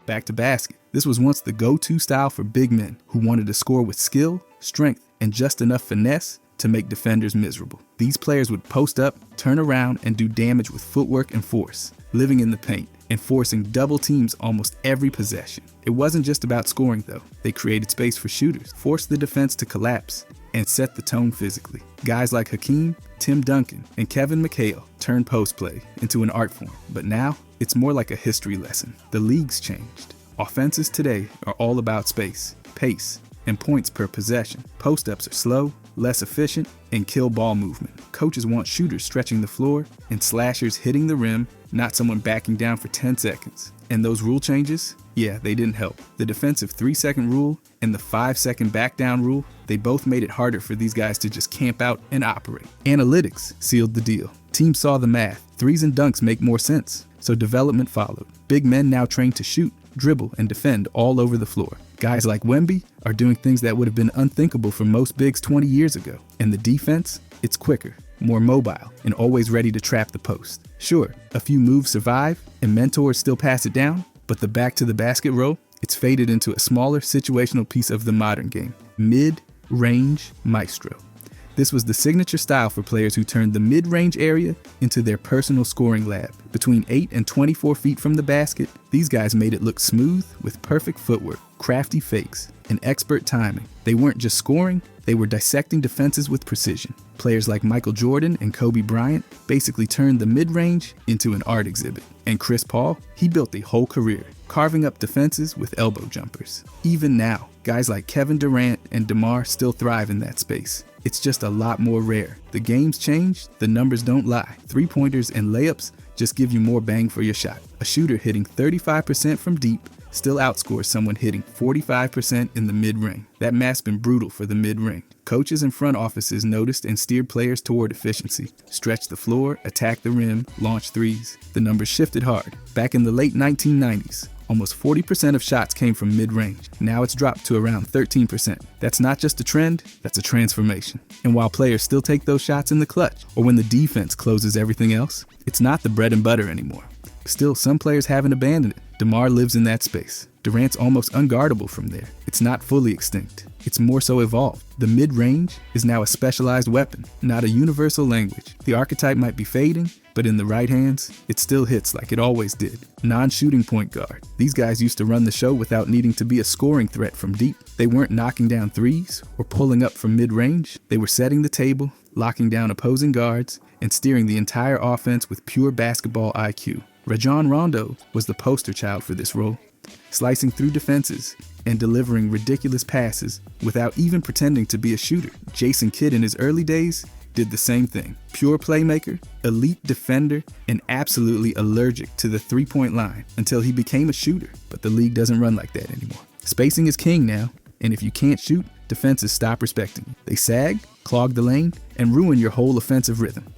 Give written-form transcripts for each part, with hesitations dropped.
back to basket. This was once the go-to style for big men who wanted to score with skill, strength, and just enough finesse to make defenders miserable. These players would post up, turn around, and do damage with footwork and force, living in the paint, and forcing double teams almost every possession. It wasn't just about scoring though. They created space for shooters, forced the defense to collapse, and set the tone physically. Guys like Hakeem, Tim Duncan, and Kevin McHale turned post play into an art form, but now it's more like a history lesson. The league's changed. Offenses today are all about space, pace, and points per possession. Post-ups are slow, less efficient, and kill ball movement. Coaches want shooters stretching the floor and slashers hitting the rim, not someone backing down for 10 seconds. And those rule changes, yeah, they didn't help. The defensive 3-second rule and the 5-second back down rule, they both made it harder for these guys to just camp out and operate. Analytics sealed the deal. Teams saw the math. Threes and dunks make more sense, so development followed. Big men now trained to shoot, dribble, and defend all over the floor. Guys like Wemby are doing things that would have been unthinkable for most bigs 20 years ago. And the defense, it's quicker, more mobile, and always ready to trap the post. Sure, a few moves survive, and mentors still pass it down, but the back to the basket row, it's faded into a smaller situational piece of the modern game. Mid-range Maestro. This was the signature style for players who turned the mid-range area into their personal scoring lab. Between 8 and 24 feet from the basket, these guys made it look smooth with perfect footwork, crafty fakes, and expert timing. They weren't just scoring, they were dissecting defenses with precision. Players like Michael Jordan and Kobe Bryant basically turned the mid-range into an art exhibit. And Chris Paul, he built a whole career, carving up defenses with elbow jumpers. Even now, guys like Kevin Durant and DeMar still thrive in that space. It's just a lot more rare. The game's changed, the numbers don't lie. Three-pointers and layups just give you more bang for your shot. A shooter hitting 35% from deep still outscores someone hitting 45% in the mid-range. That math's been brutal for the mid-range. Coaches and front offices noticed and steered players toward efficiency. Stretch the floor, attack the rim, launch threes. The numbers shifted hard. Back in the late 1990s, almost 40% of shots came from mid-range. Now it's dropped to around 13%. That's not just a trend, that's a transformation. And while players still take those shots in the clutch, or when the defense closes everything else, it's not the bread and butter anymore. Still, some players haven't abandoned it. DeMar lives in that space. Durant's almost unguardable from there. It's not fully extinct. It's more so evolved. The mid-range is now a specialized weapon, not a universal language. The archetype might be fading, but in the right hands, it still hits like it always did. Non-shooting point guard. These guys used to run the show without needing to be a scoring threat from deep. They weren't knocking down threes or pulling up from mid-range. They were setting the table, locking down opposing guards, and steering the entire offense with pure basketball IQ. Rajon Rondo was the poster child for this role, slicing through defenses and delivering ridiculous passes without even pretending to be a shooter. Jason Kidd in his early days did the same thing. Pure playmaker, elite defender, and absolutely allergic to the three-point line until he became a shooter. But the league doesn't run like that anymore. Spacing is king now, and if you can't shoot, defenses stop respecting you. They sag, clog the lane, and ruin your whole offensive rhythm.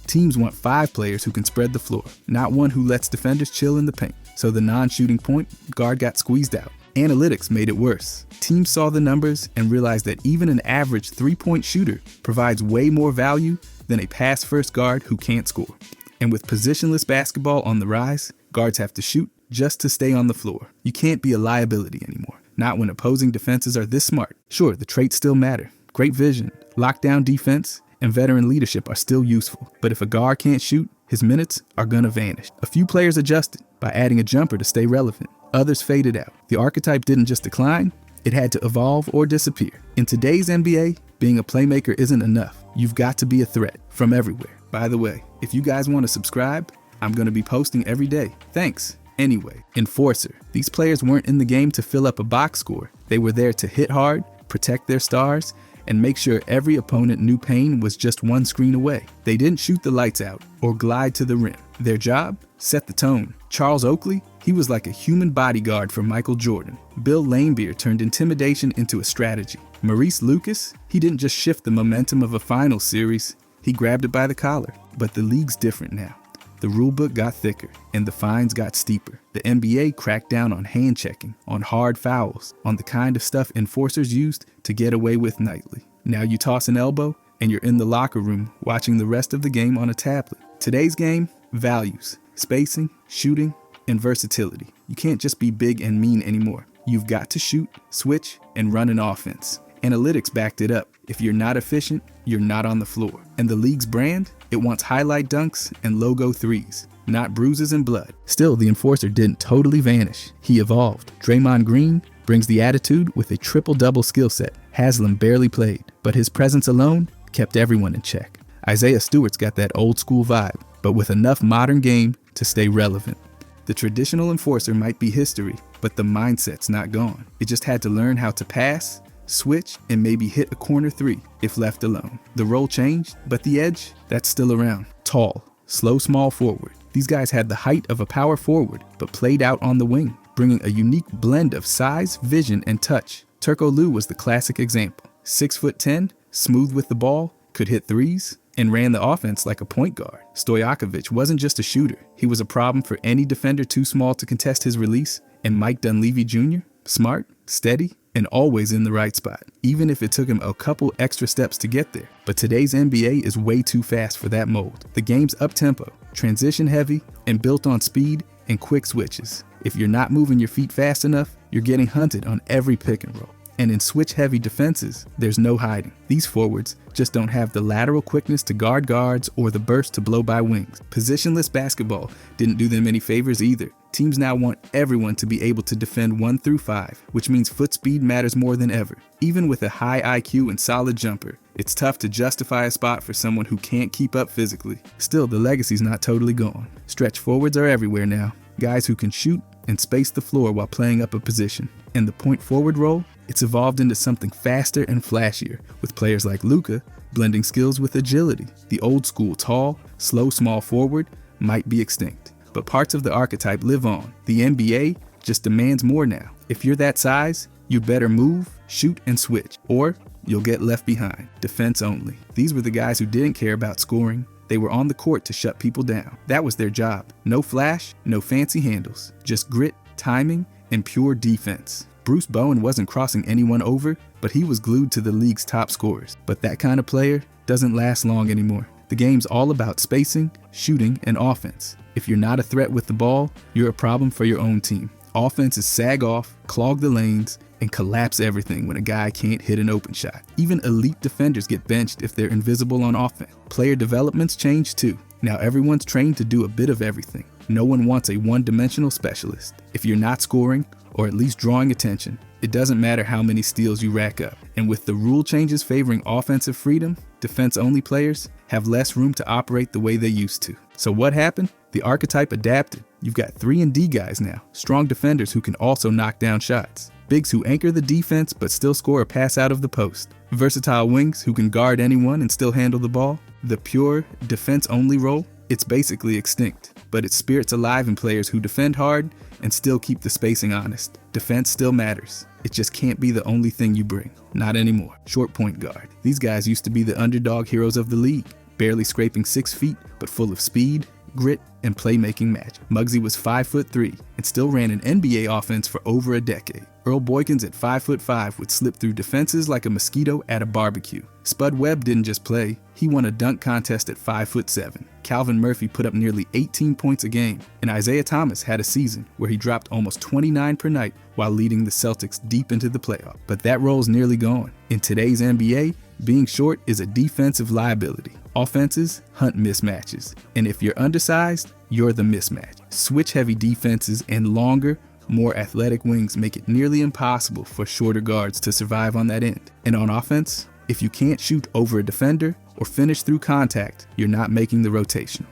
Teams want 5 players who can spread the floor, not one who lets defenders chill in the paint. So the non-shooting point guard got squeezed out. Analytics made it worse. Teams saw the numbers and realized that even an average 3-point shooter provides way more value than a pass-first guard who can't score. And with positionless basketball on the rise, guards have to shoot just to stay on the floor. You can't be a liability anymore, not when opposing defenses are this smart. Sure, the traits still matter. Great vision, lockdown defense, and veteran leadership are still useful. But if a guard can't shoot, his minutes are gonna vanish. A few players adjusted by adding a jumper to stay relevant. Others faded out. The archetype didn't just decline, it had to evolve or disappear. In today's NBA, being a playmaker isn't enough. You've got to be a threat from everywhere. By the way, if you guys want to subscribe, I'm gonna be posting every day. Thanks. Anyway, Enforcer. These players weren't in the game to fill up a box score. They were there to hit hard, protect their stars, and make sure every opponent knew pain was just one screen away. They didn't shoot the lights out or glide to the rim. Their job? Set the tone. Charles Oakley? He was like a human bodyguard for Michael Jordan. Bill Laimbeer turned intimidation into a strategy. Maurice Lucas? He didn't just shift the momentum of a finals series, he grabbed it by the collar. But the league's different now. The rulebook got thicker, and the fines got steeper. The NBA cracked down on hand checking, on hard fouls, on the kind of stuff enforcers used to get away with nightly. Now you toss an elbow, and you're in the locker room watching the rest of the game on a tablet. Today's game, values, spacing, shooting, and versatility. You can't just be big and mean anymore. You've got to shoot, switch, and run an offense. Analytics backed it up. If you're not efficient, you're not on the floor. And the league's brand? It wants highlight dunks and logo threes, not bruises and blood. Still, the enforcer didn't totally vanish. He evolved. Draymond Green brings the attitude with a triple-double skill set. Haslam barely played, but his presence alone kept everyone in check. Isaiah Stewart's got that old-school vibe, but with enough modern game to stay relevant. The traditional enforcer might be history, but the mindset's not gone. It just had to learn how to pass, switch, and maybe hit a corner three if left alone. The role changed, but the edge, that's still around. Tall, slow, small forward. These guys had the height of a power forward, but played out on the wing, bringing a unique blend of size, vision, and touch. Turco Lou was the classic example. 6'10", smooth with the ball, could hit threes, and ran the offense like a point guard. Stojakovic wasn't just a shooter. He was a problem for any defender too small to contest his release. And Mike Dunleavy Jr., smart, steady, and always in the right spot, even if it took him a couple extra steps to get there. But today's NBA is way too fast for that mold. The game's up-tempo, transition heavy, and built on speed and quick switches. If you're not moving your feet fast enough, you're getting hunted on every pick and roll. And in switch-heavy defenses, there's no hiding. These forwards just don't have the lateral quickness to guard guards or the burst to blow by wings. Positionless basketball didn't do them any favors either. Teams now want everyone to be able to defend 1 through 5, which means foot speed matters more than ever. Even with a high IQ and solid jumper, it's tough to justify a spot for someone who can't keep up physically. Still, the legacy's not totally gone. Stretch forwards are everywhere now. Guys who can shoot and space the floor while playing up a position. And the point forward role? It's evolved into something faster and flashier, with players like Luka blending skills with agility. The old school tall, slow, small forward might be extinct, but parts of the archetype live on. The NBA just demands more now. If you're that size, you'd better move, shoot, and switch, or you'll get left behind. Defense only. These were the guys who didn't care about scoring. They were on the court to shut people down. That was their job. No flash, no fancy handles, just grit, timing, and pure defense. Bruce Bowen wasn't crossing anyone over, but he was glued to the league's top scorers. But that kind of player doesn't last long anymore. The game's all about spacing, shooting, and offense. If you're not a threat with the ball, you're a problem for your own team. Offenses sag off, clog the lanes, and collapse everything when a guy can't hit an open shot. Even elite defenders get benched if they're invisible on offense. Player development's changed too. Now everyone's trained to do a bit of everything. No one wants a one-dimensional specialist. If you're not scoring, or at least drawing attention, it doesn't matter how many steals you rack up. And with the rule changes favoring offensive freedom, defense-only players have less room to operate the way they used to. So what happened? The archetype adapted. You've got 3-and-D guys now, strong defenders who can also knock down shots. Bigs who anchor the defense but still score a pass out of the post. Versatile wings who can guard anyone and still handle the ball. The pure defense-only role, it's basically extinct, but its spirit's alive in players who defend hard and still keep the spacing honest. Defense still matters. It just can't be the only thing you bring. Not anymore. Short point guard. These guys used to be the underdog heroes of the league, barely scraping 6 feet, but full of speed, grit, and playmaking magic. Muggsy was 5'3" and still ran an NBA offense for over a decade. Earl Boykins at 5'5" would slip through defenses like a mosquito at a barbecue. Spud Webb didn't just play, he won a dunk contest at 5'7". Calvin Murphy put up nearly 18 points a game, and Isaiah Thomas had a season where he dropped almost 29 per night while leading the Celtics deep into the playoffs. But that role's nearly gone. In today's NBA, being short is a defensive liability. Offenses hunt mismatches, and if you're undersized, you're the mismatch. Switch-heavy defenses and longer, more athletic wings make it nearly impossible for shorter guards to survive on that end. And on offense, if you can't shoot over a defender or finish through contact, you're not making the rotation.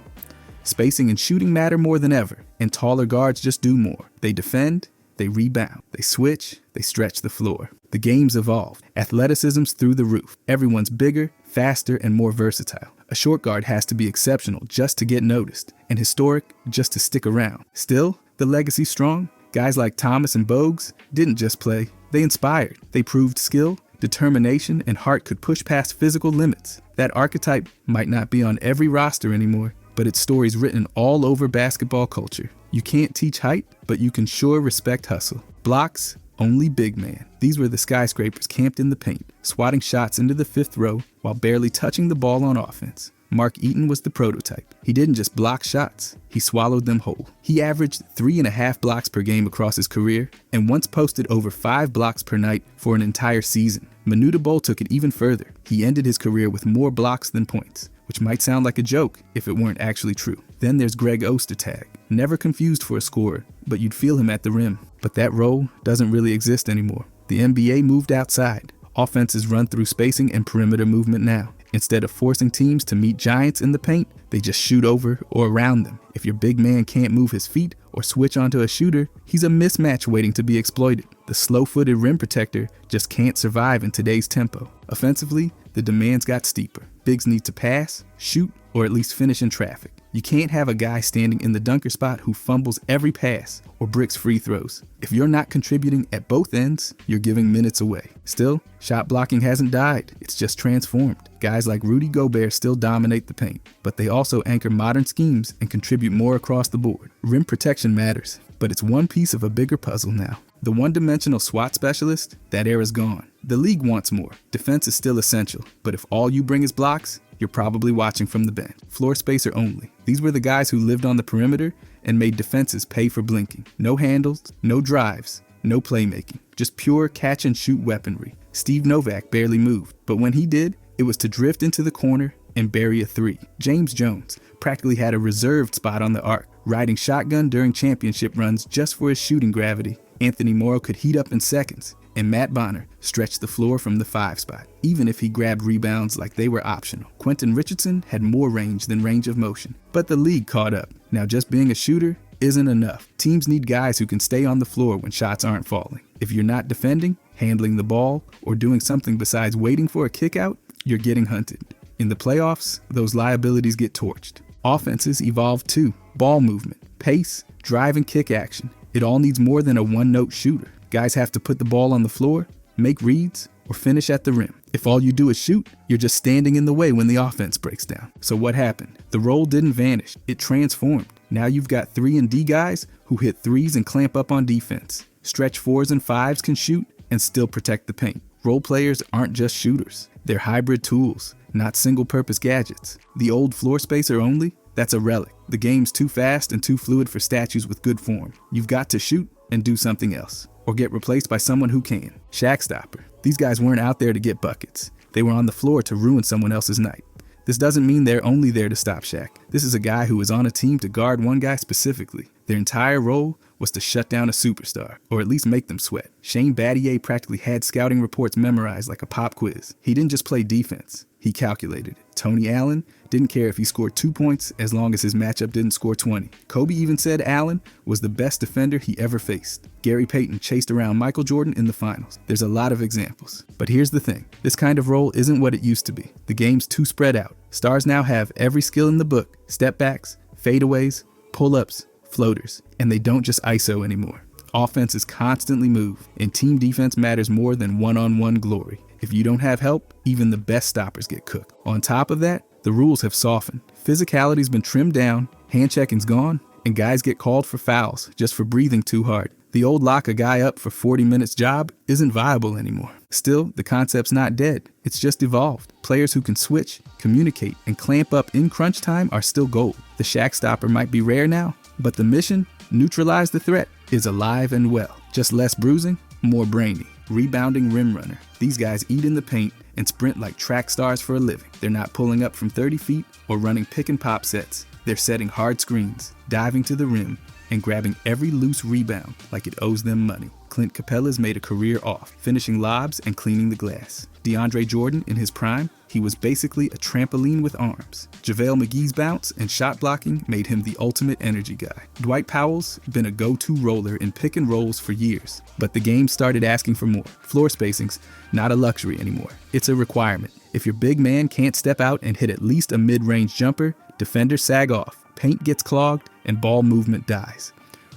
Spacing and shooting matter more than ever, and taller guards just do more. They defend, they rebound, they switch, they stretch the floor. The game's evolved. Athleticism's through the roof. Everyone's bigger, faster, and more versatile. A short guard has to be exceptional just to get noticed, and historic just to stick around. Still, the legacy's strong. Guys like Thomas and Bogues didn't just play, they inspired. They proved skill, determination, and heart could push past physical limits. That archetype might not be on every roster anymore, but its story's written all over basketball culture. You can't teach height, but you can sure respect hustle. Blocks, only big man. These were the skyscrapers camped in the paint, swatting shots into the 5th row while barely touching the ball on offense. Mark Eaton was the prototype. He didn't just block shots, he swallowed them whole. He averaged 3.5 blocks per game across his career and once posted over 5 blocks per night for an entire season. Manu Bol took it even further. He ended his career with more blocks than points, which might sound like a joke if it weren't actually true. Then there's Greg Ostertag, never confused for a scorer, but you'd feel him at the rim. But that role doesn't really exist anymore. The NBA moved outside. Offenses run through spacing and perimeter movement now. Instead of forcing teams to meet giants in the paint, they just shoot over or around them. If your big man can't move his feet or switch onto a shooter, he's a mismatch waiting to be exploited. The slow-footed rim protector just can't survive in today's tempo. Offensively, the demands got steeper. Bigs need to pass, shoot, or at least finish in traffic. You can't have a guy standing in the dunker spot who fumbles every pass or bricks free throws. If you're not contributing at both ends, you're giving minutes away. Still, shot blocking hasn't died, it's just transformed. Guys like Rudy Gobert still dominate the paint, but they also anchor modern schemes and contribute more across the board. Rim protection matters, but it's one piece of a bigger puzzle now. The one-dimensional SWAT specialist, that era's gone. The league wants more. Defense is still essential, but if all you bring is blocks, you're probably watching from the bench. Floor spacer only. These were the guys who lived on the perimeter and made defenses pay for blinking. No handles, no drives, no playmaking. Just pure catch-and-shoot weaponry. Steve Novak barely moved, but when he did, it was to drift into the corner and bury a three. James Jones practically had a reserved spot on the arc, riding shotgun during championship runs just for his shooting gravity. Anthony Morrow could heat up in seconds, and Matt Bonner stretched the floor from the 5 spot, even if he grabbed rebounds like they were optional. Quentin Richardson had more range than range of motion, but the league caught up. Now just being a shooter isn't enough. Teams need guys who can stay on the floor when shots aren't falling. If you're not defending, handling the ball, or doing something besides waiting for a kick out, you're getting hunted. In the playoffs, those liabilities get torched. Offenses evolve too. Ball movement, pace, drive and kick action. It all needs more than a one-note shooter. Guys have to put the ball on the floor, make reads, or finish at the rim. If all you do is shoot, you're just standing in the way when the offense breaks down. So what happened? The role didn't vanish, it transformed. Now you've got 3 and D guys who hit threes and clamp up on defense. Stretch 4s and 5s can shoot and still protect the paint. Role players aren't just shooters. They're hybrid tools, not single-purpose gadgets. The old floor spacer only? That's a relic. The game's too fast and too fluid for statues with good form. You've got to shoot and do something else, or get replaced by someone who can. Shackstopper. These guys weren't out there to get buckets. They were on the floor to ruin someone else's night. This doesn't mean they're only there to stop Shaq. This is a guy who was on a team to guard one guy specifically. Their entire role was to shut down a superstar, or at least make them sweat. Shane Battier practically had scouting reports memorized like a pop quiz. He didn't just play defense, he calculated it. Tony Allen didn't care if he scored 2 points as long as his matchup didn't score 20. Kobe even said Allen was the best defender he ever faced. Gary Payton chased around Michael Jordan in the finals. There's a lot of examples. But here's the thing. This kind of role isn't what it used to be. The game's too spread out. Stars now have every skill in the book. Step backs, fadeaways, pull-ups, floaters. And they don't just ISO anymore. Offenses constantly move, and team defense matters more than one-on-one glory. If you don't have help, even the best stoppers get cooked. On top of that, the rules have softened. Physicality's been trimmed down, hand-checking's gone, and guys get called for fouls just for breathing too hard. The old lock a guy up for 40 minutes job isn't viable anymore. Still, the concept's not dead. It's just evolved. Players who can switch, communicate, and clamp up in crunch time are still gold. The Shackstopper might be rare now, but the mission, neutralize the threat, is alive and well. Just less bruising, more brainy. Rebounding rim runner. These guys eat in the paint and sprint like track stars for a living. They're not pulling up from 30 feet or running pick and pop sets. They're setting hard screens, diving to the rim, and grabbing every loose rebound like it owes them money. Clint Capella's made a career off, finishing lobs and cleaning the glass. DeAndre Jordan, in his prime, he was basically a trampoline with arms. JaVale McGee's bounce and shot blocking made him the ultimate energy guy. Dwight Powell's been a go-to roller in pick and rolls for years, but the game started asking for more. Floor spacing's not a luxury anymore. It's a requirement. If your big man can't step out and hit at least a mid-range jumper, defenders sag off, paint gets clogged, and ball movement dies.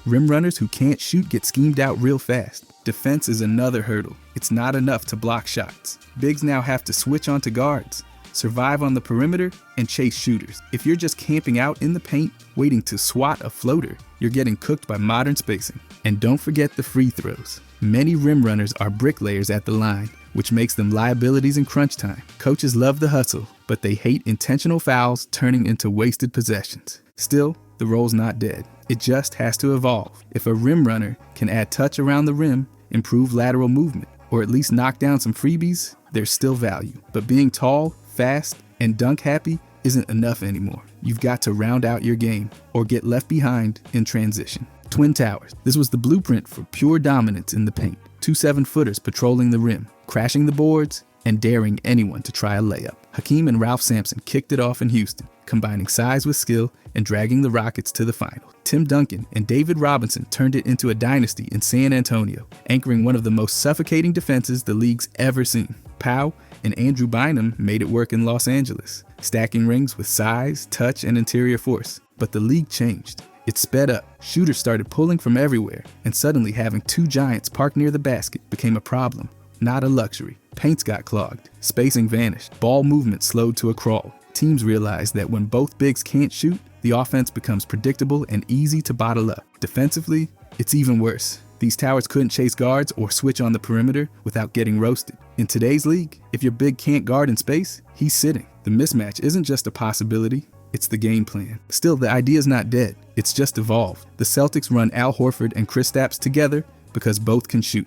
Rim runners who can't shoot get schemed out real fast. Defense is another hurdle. It's not enough to block shots. Bigs now have to switch onto guards, survive on the perimeter, and chase shooters. If you're just camping out in the paint, waiting to swat a floater, you're getting cooked by modern spacing. And don't forget the free throws. Many rim runners are bricklayers at the line, which makes them liabilities in crunch time. Coaches love the hustle, but they hate intentional fouls turning into wasted possessions. Still, the role's not dead. It just has to evolve. If a rim runner can add touch around the rim, improve lateral movement, or at least knock down some freebies, there's still value. But being tall, fast, and dunk happy isn't enough anymore. You've got to round out your game or get left behind in transition. Twin Towers. This was the blueprint for pure dominance in the paint. 2 7-footers patrolling the rim, crashing the boards, and daring anyone to try a layup. Hakeem and Ralph Sampson kicked it off in Houston, combining size with skill and dragging the Rockets to the final. Tim Duncan and David Robinson turned it into a dynasty in San Antonio, anchoring one of the most suffocating defenses the league's ever seen. Powell and Andrew Bynum made it work in Los Angeles, stacking rings with size, touch, and interior force. But the league changed. It sped up, shooters started pulling from everywhere, and suddenly having 2 giants parked near the basket became a problem, not a luxury. Paints got clogged, spacing vanished, ball movement slowed to a crawl. Teams realized that when both bigs can't shoot, the offense becomes predictable and easy to bottle up. Defensively, it's even worse. These towers couldn't chase guards or switch on the perimeter without getting roasted. In today's league, if your big can't guard in space, he's sitting. The mismatch isn't just a possibility, it's the game plan. Still, the idea's not dead, it's just evolved. The Celtics run Al Horford and Kristaps together because both can shoot.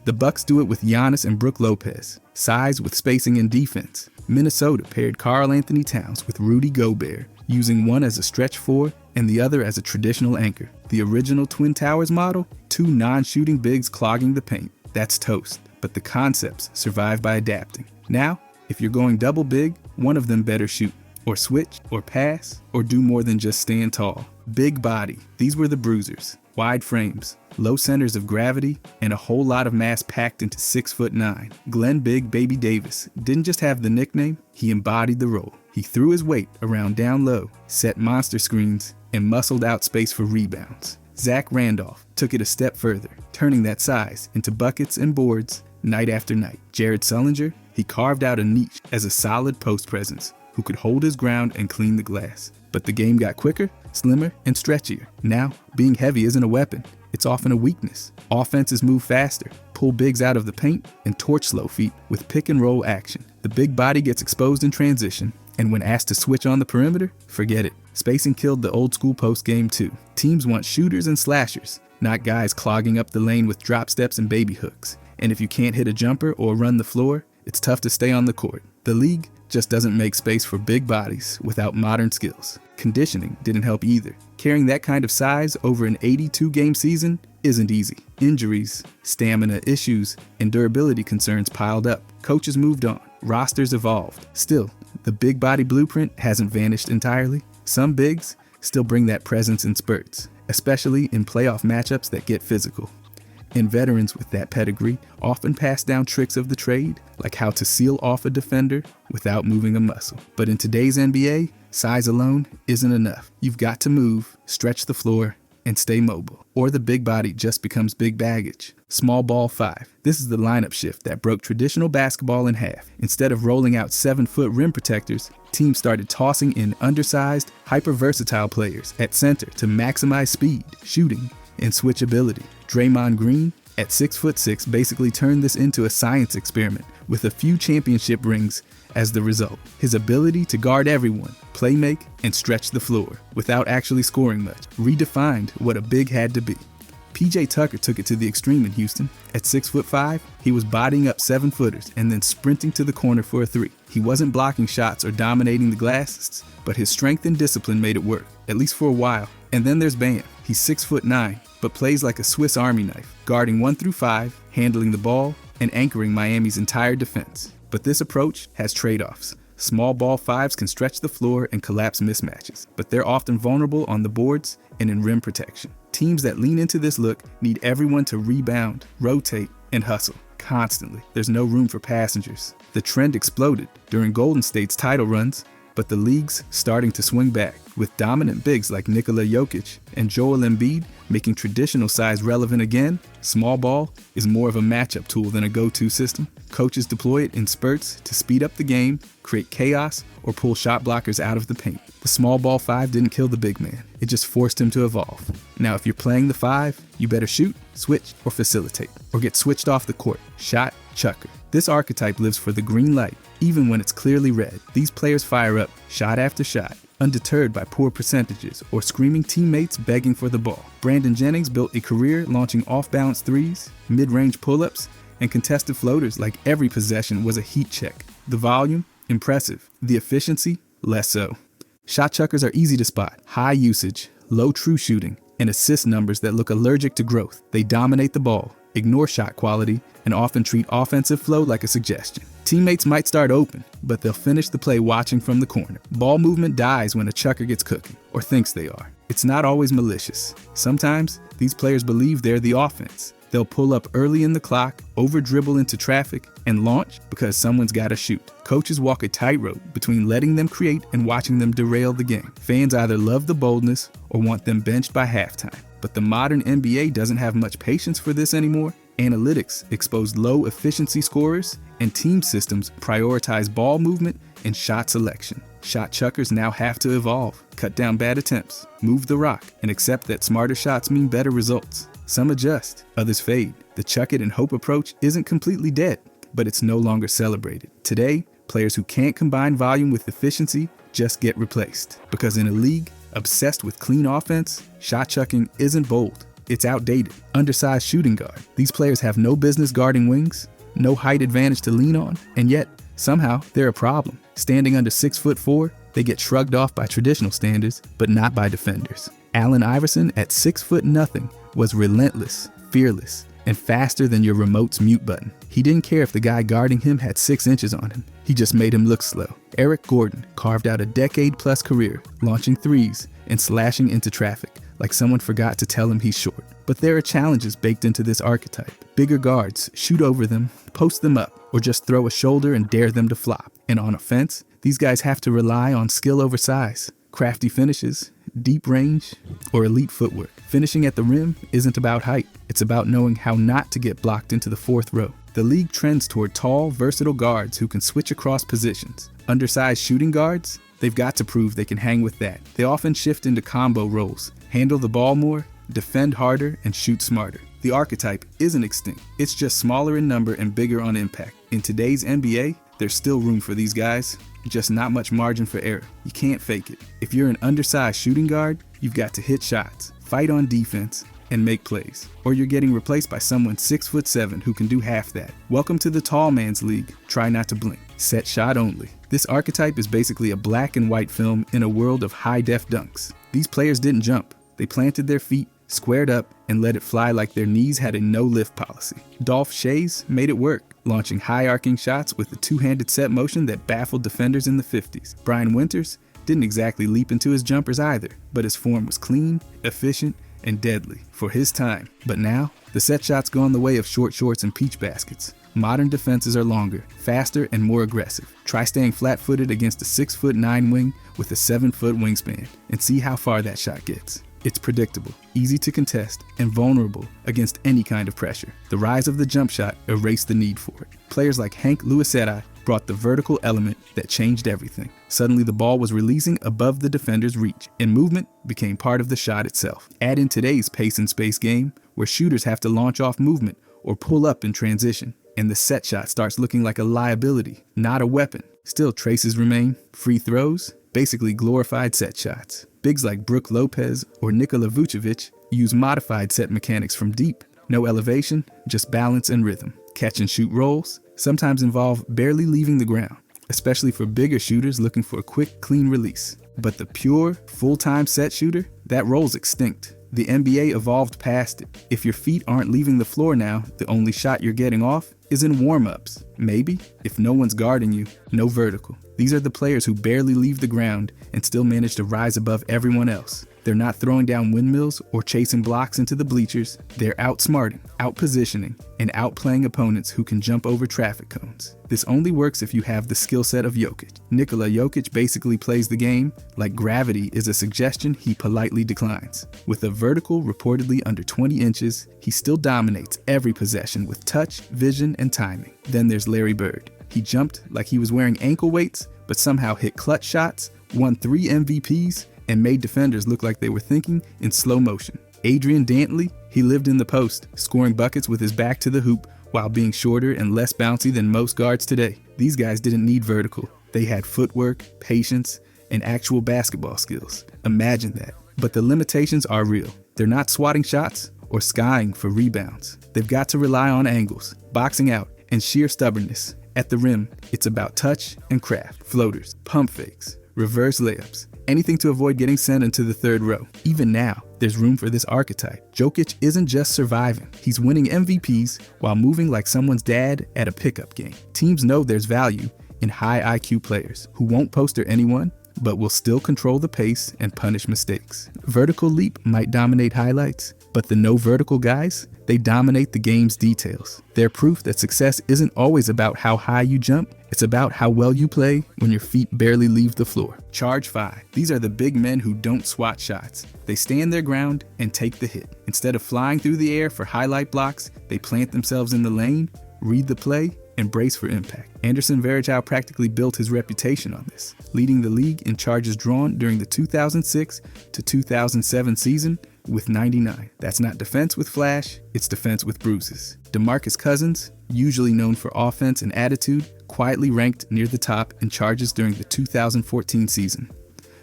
The Bucks do it with Giannis and Brook Lopez, size with spacing and defense. Minnesota paired Karl Anthony Towns with Rudy Gobert, using one as a stretch 4 and the other as a traditional anchor. The original Twin Towers model, 2 non-shooting bigs clogging the paint. That's toast, but the concepts survive by adapting. Now, if you're going double big, one of them better shoot, or switch, or pass, or do more than just stand tall. Big body, these were the bruisers. Wide frames, low centers of gravity, and a whole lot of mass packed into 6'9". Glenn Big Baby Davis didn't just have the nickname, he embodied the role. He threw his weight around down low, set monster screens, and muscled out space for rebounds. Zach Randolph took it a step further, turning that size into buckets and boards night after night. Jared Sullinger, he carved out a niche as a solid post presence who could hold his ground and clean the glass. But the game got quicker, slimmer, and stretchier. Now, being heavy isn't a weapon, it's often a weakness. Offenses move faster, pull bigs out of the paint, and torch slow feet with pick and roll action. The big body gets exposed in transition, and when asked to switch on the perimeter, forget it. Spacing killed the old school post game too. Teams want shooters and slashers, not guys clogging up the lane with drop steps and baby hooks. And if you can't hit a jumper or run the floor, it's tough to stay on the court. The league just doesn't make space for big bodies without modern skills. Conditioning didn't help either. Carrying that kind of size over an 82-game season isn't easy. Injuries, stamina issues, and durability concerns piled up. Coaches moved on. Rosters evolved. Still, the big body blueprint hasn't vanished entirely. Some bigs still bring that presence in spurts, especially in playoff matchups that get physical. And veterans with that pedigree often pass down tricks of the trade, like how to seal off a defender without moving a muscle. But in today's NBA, size alone isn't enough. You've got to move, stretch the floor, and stay mobile, or the big body just becomes big baggage. Small ball 5. This is the lineup shift that broke traditional basketball in half. Instead of rolling out 7-foot rim protectors, teams started tossing in undersized, hyper-versatile players at center to maximize speed, shooting, and switchability. Draymond Green, at 6'6", basically turned this into a science experiment with a few championship rings as the result. His ability to guard everyone, play make, and stretch the floor without actually scoring much redefined what a big had to be. PJ Tucker took it to the extreme in Houston. At 6'5", he was bodying up 7-footers and then sprinting to the corner for a 3. He wasn't blocking shots or dominating the glass, but his strength and discipline made it work, at least for a while. And then there's Bam. He's 6'9", but plays like a Swiss Army knife, guarding 1 through 5, handling the ball, and anchoring Miami's entire defense. But this approach has trade-offs. Small ball 5s can stretch the floor and collapse mismatches, but they're often vulnerable on the boards and in rim protection. Teams that lean into this look need everyone to rebound, rotate, and hustle constantly. There's no room for passengers. The trend exploded during Golden State's title runs, but the league's starting to swing back, with dominant bigs like Nikola Jokic and Joel Embiid making traditional size relevant again. Small ball is more of a matchup tool than a go-to system. Coaches deploy it in spurts to speed up the game, create chaos, or pull shot blockers out of the paint. The small ball 5 didn't kill the big man, it just forced him to evolve. Now if you're playing the 5, you better shoot, switch, or facilitate, or get switched off the court. Shot chucker. This archetype lives for the green light, even when it's clearly red. These players fire up shot after shot, undeterred by poor percentages or screaming teammates begging for the ball. Brandon Jennings built a career launching off-balance threes, mid-range pull-ups, and contested floaters like every possession was a heat check. The volume? Impressive. The efficiency? Less so. Shot chuckers are easy to spot, high usage, low true shooting, and assist numbers that look allergic to growth. They dominate the ball, ignore shot quality, and often treat offensive flow like a suggestion. Teammates might start open, but they'll finish the play watching from the corner. Ball movement dies when a chucker gets cooking, or thinks they are. It's not always malicious. Sometimes, these players believe they're the offense. They'll pull up early in the clock, over-dribble into traffic, and launch because someone's gotta shoot. Coaches walk a tightrope between letting them create and watching them derail the game. Fans either love the boldness or want them benched by halftime. But the modern NBA doesn't have much patience for this anymore. Analytics expose low efficiency scorers, and team systems prioritize ball movement and shot selection. Shot chuckers now have to evolve, cut down bad attempts, move the rock, and accept that smarter shots mean better results. Some adjust, others fade. The chuck it and hope approach isn't completely dead, but it's no longer celebrated. Today, players who can't combine volume with efficiency just get replaced. Because in a league obsessed with clean offense, shot chucking isn't bold. It's outdated. Undersized shooting guard. These players have no business guarding wings, no height advantage to lean on, and yet, somehow, they're a problem. Standing under 6'4", they get shrugged off by traditional standards, but not by defenders. Allen Iverson at 6'0" was relentless, fearless, and faster than your remote's mute button. He didn't care if the guy guarding him had 6 inches on him. He just made him look slow. Eric Gordon carved out a decade-plus career, launching threes and slashing into traffic, like someone forgot to tell him he's short. But there are challenges baked into this archetype. Bigger guards shoot over them, post them up, or just throw a shoulder and dare them to flop. And on offense, these guys have to rely on skill over size, crafty finishes, deep range, or elite footwork. Finishing at the rim isn't about height. It's about knowing how not to get blocked into the fourth row. The league trends toward tall, versatile guards who can switch across positions. Undersized shooting guards? They've got to prove they can hang with that. They often shift into combo roles, handle the ball more, defend harder, and shoot smarter. The archetype isn't extinct. It's just smaller in number and bigger on impact. In today's NBA, there's still room for these guys, just not much margin for error. You can't fake it. If you're an undersized shooting guard, you've got to hit shots, fight on defense, and make plays. Or you're getting replaced by someone 6'7" who can do half that. Welcome to the tall man's league. Try not to blink. Set shot only. This archetype is basically a black and white film in a world of high-def dunks. These players didn't jump. They planted their feet, squared up, and let it fly like their knees had a no-lift policy. Dolph Schayes made it work, launching high-arcing shots with a two-handed set motion that baffled defenders in the 50s. Brian Winters didn't exactly leap into his jumpers either, but his form was clean, efficient, and deadly for his time. But now, the set shot's gone the way of short shorts and peach baskets. Modern defenses are longer, faster, and more aggressive. Try staying flat-footed against a 6'9" wing with a 7-foot wingspan, and see how far that shot gets. It's predictable, easy to contest, and vulnerable against any kind of pressure. The rise of the jump shot erased the need for it. Players like Hank Luisetta brought the vertical element that changed everything. Suddenly the ball was releasing above the defender's reach, and movement became part of the shot itself. Add in today's pace and space game, where shooters have to launch off movement or pull up in transition, and the set shot starts looking like a liability, not a weapon. Still, traces remain. Free throws, basically glorified set shots. Bigs like Brook Lopez or Nikola Vucevic use modified set mechanics from deep. No elevation, just balance and rhythm. Catch and shoot rolls sometimes involve barely leaving the ground, especially for bigger shooters looking for a quick, clean release. But the pure, full-time set shooter, that role's extinct. The NBA evolved past it. If your feet aren't leaving the floor now, the only shot you're getting off is in warm-ups. Maybe, if no one's guarding you, no vertical. These are the players who barely leave the ground and still manage to rise above everyone else. They're not throwing down windmills or chasing blocks into the bleachers. They're outsmarting, outpositioning, and outplaying opponents who can jump over traffic cones. This only works if you have the skill set of Jokic. Nikola Jokic basically plays the game like gravity is a suggestion he politely declines. With a vertical reportedly under 20 inches, he still dominates every possession with touch, vision, and timing. Then there's Larry Bird. He jumped like he was wearing ankle weights, but somehow hit clutch shots, won 3 MVPs, and made defenders look like they were thinking in slow motion. Adrian Dantley He lived in the post, scoring buckets with his back to the hoop while being shorter and less bouncy than most guards today. These guys didn't need vertical. They had footwork, patience, and actual basketball skills. Imagine that. But the limitations are real. They're not swatting shots or skying for rebounds. They've got to rely on angles, boxing out, and sheer stubbornness. At the rim, it's about touch and craft, floaters, pump fakes, reverse layups, anything to avoid getting sent into the third row. Even now, there's room for this archetype. Jokic isn't just surviving. He's winning MVPs while moving like someone's dad at a pickup game. Teams know there's value in high IQ players who won't poster anyone, but will still control the pace and punish mistakes. Vertical leap might dominate highlights, but the no vertical guys, they dominate the game's details. They're proof that success isn't always about how high you jump, it's about how well you play when your feet barely leave the floor. Charge 5. These are the big men who don't swat shots. They stand their ground and take the hit. Instead of flying through the air for highlight blocks, they plant themselves in the lane, read the play, and brace for impact. Anderson Varejao practically built his reputation on this, leading the league in charges drawn during the 2006 to 2007 season with 99. That's not defense with flash, it's defense with bruises. DeMarcus Cousins, usually known for offense and attitude, quietly ranked near the top in charges during the 2014 season.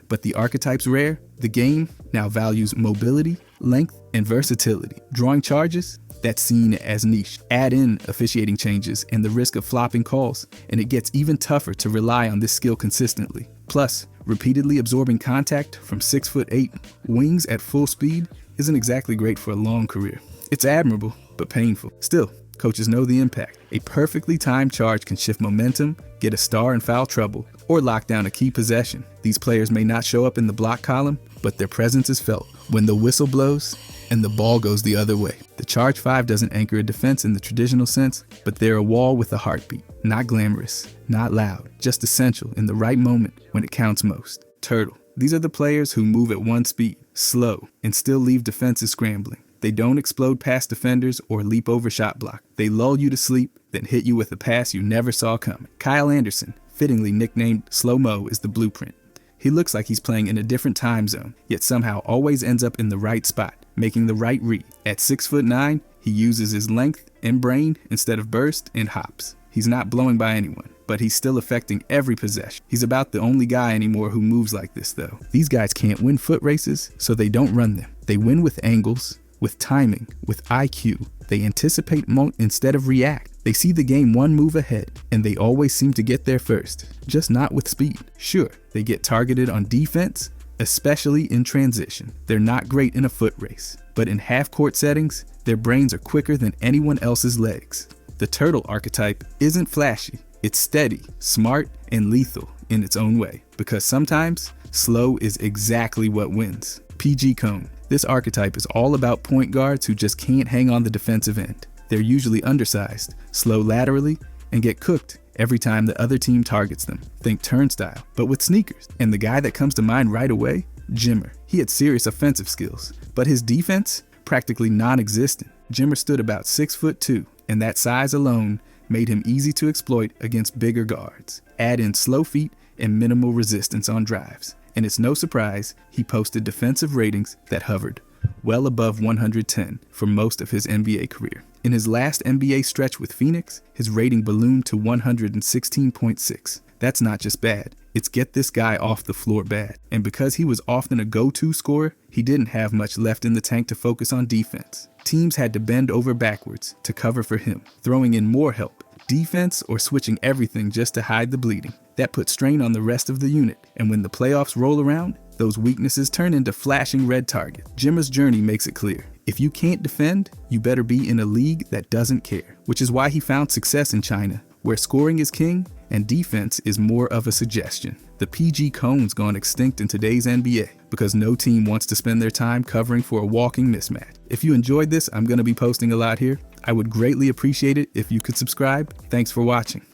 But the archetype's rare. The game now values mobility, length, and versatility. Drawing charges, that's seen as niche. Add in officiating changes and the risk of flopping calls, and it gets even tougher to rely on this skill consistently. Plus, repeatedly absorbing contact from 6'8" wings at full speed isn't exactly great for a long career. It's admirable, but painful. Still, coaches know the impact. A perfectly timed charge can shift momentum, get a star in foul trouble, or lock down a key possession. These players may not show up in the block column, but their presence is felt when the whistle blows and the ball goes the other way. The Charge 5 doesn't anchor a defense in the traditional sense, but they're a wall with a heartbeat. Not glamorous, not loud, just essential in the right moment when it counts most. Turtle. These are the players who move at one speed, slow, and still leave defenses scrambling. They don't explode past defenders or leap over shot block. They lull you to sleep, then hit you with a pass you never saw coming. Kyle Anderson, fittingly nicknamed Slow Mo, is the blueprint. He looks like he's playing in a different time zone, yet somehow always ends up in the right spot, making the right read. At 6'9", he uses his length and brain instead of burst and hops. He's not blowing by anyone, but he's still affecting every possession. He's about the only guy anymore who moves like this though. These guys can't win foot races, so they don't run them. They win with angles, with timing, with IQ. They anticipate instead of react. They see the game one move ahead, and they always seem to get there first, just not with speed. Sure, they get targeted on defense, especially in transition. They're not great in a foot race, but in half-court settings, their brains are quicker than anyone else's legs. The turtle archetype isn't flashy. It's steady, smart, and lethal in its own way, because sometimes slow is exactly what wins. PG Cone. This archetype is all about point guards who just can't hang on the defensive end. They're usually undersized, slow laterally, and get cooked every time the other team targets them. Think turnstile, but with sneakers. And the guy that comes to mind right away? Jimmer. He had serious offensive skills, but his defense? Practically non-existent. Jimmer stood about 6'2", and that size alone made him easy to exploit against bigger guards. Add in slow feet and minimal resistance on drives, and it's no surprise he posted defensive ratings that hovered well above 110 for most of his NBA career. In his last NBA stretch with Phoenix, his rating ballooned to 116.6. That's not just bad, it's get this guy off the floor bad. And because he was often a go-to scorer, he didn't have much left in the tank to focus on defense. Teams had to bend over backwards to cover for him, throwing in more help, defense, or switching everything just to hide the bleeding. That put strain on the rest of the unit, and when the playoffs roll around, those weaknesses turn into flashing red targets. Jimmer's journey makes it clear. If you can't defend, you better be in a league that doesn't care, which is why he found success in China, where scoring is king and defense is more of a suggestion. The PG Cone's gone extinct in today's NBA because no team wants to spend their time covering for a walking mismatch. If you enjoyed this, I'm going to be posting a lot here. I would greatly appreciate it if you could subscribe. Thanks for watching.